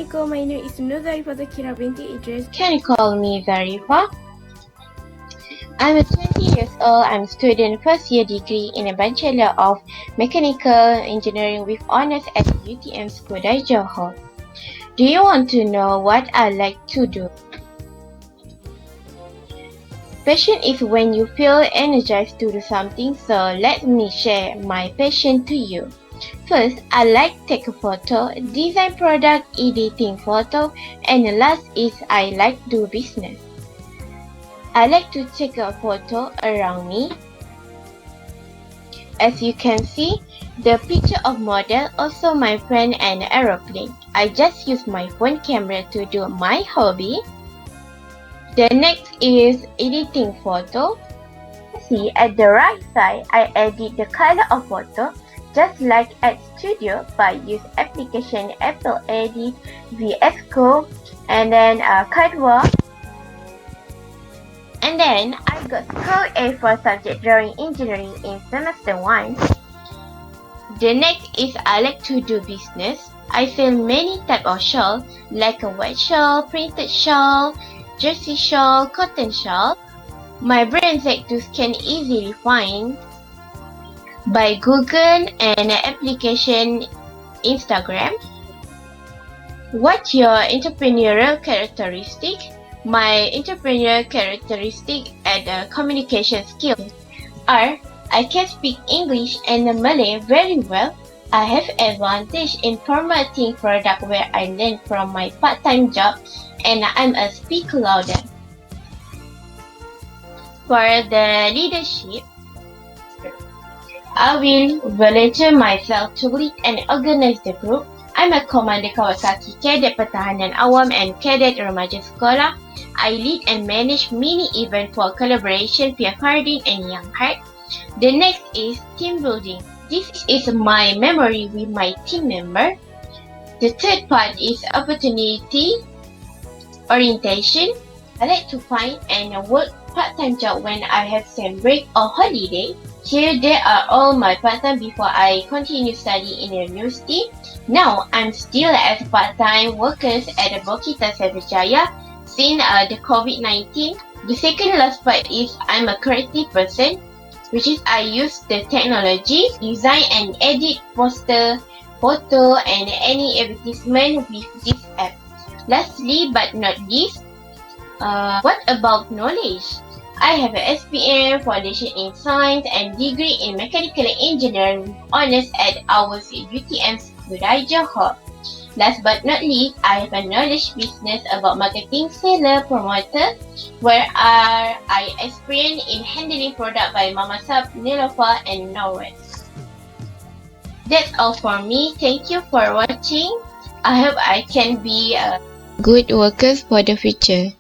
Assalamualaikum, my name is Zarifah Idris. Can you call me Zarifah? I'm 20 years old. I'm student first year degree in a Bachelor of Mechanical Engineering with honors at UTM Skudai, Johor. Do you want to know what I like to do? Passion is when you feel energized to do something, so let me share my passion to you. First, I like take a photo, design product, editing photo, and the last is I like do business. I like to take a photo around me. As you can see, the picture of model, also my friend and aeroplane. I just use my phone camera to do my hobby. The next is editing photo. See at the right side, I edit the color of photo just like at studio by use application Apple Edit, VS Code, and then Canva. And then I got score A for subject drawing engineering in semester 1. The next is I like to do business. I sell many type of shawl like a white shawl, printed shawl, jersey shawl, cotton shawl. My brand sectors can easily find by Google and application Instagram. What's your entrepreneurial characteristic? My entrepreneurial characteristic and communication skills are I can speak English and Malay very well. I have advantage in promoting product where I learned from my part-time job, and I'm a speak louder. For the leadership, I will volunteer myself to lead and organize the group. I'm a commander Kawasaki Cadet Pertahanan Awam and Cadet Remaja Sekolah. I lead and manage mini event for collaboration via Harding and Young Heart. The next is team building. This is my memory with my team member. The third part is opportunity orientation. I like to find and work part-time job when I have some break or holiday. Here they are all my part-time before I continue study in university. Now I'm still as part-time workers at the Bokita Jaya since the COVID-19. The second last part is I'm a creative person, which is I use the technology, design and edit poster, photo and any advertisement with this app. Lastly but not least, what about knowledge? I have an SPM, Foundation in Science and degree in Mechanical Engineering with honors at ours UTM Skudai, Johor. Last but not least, I have a knowledge business about marketing, seller, promoter, where I experience in handling product by Mama Sab, Nilofa and Norway. That's all for me. Thank you for watching. I hope I can be a good worker for the future.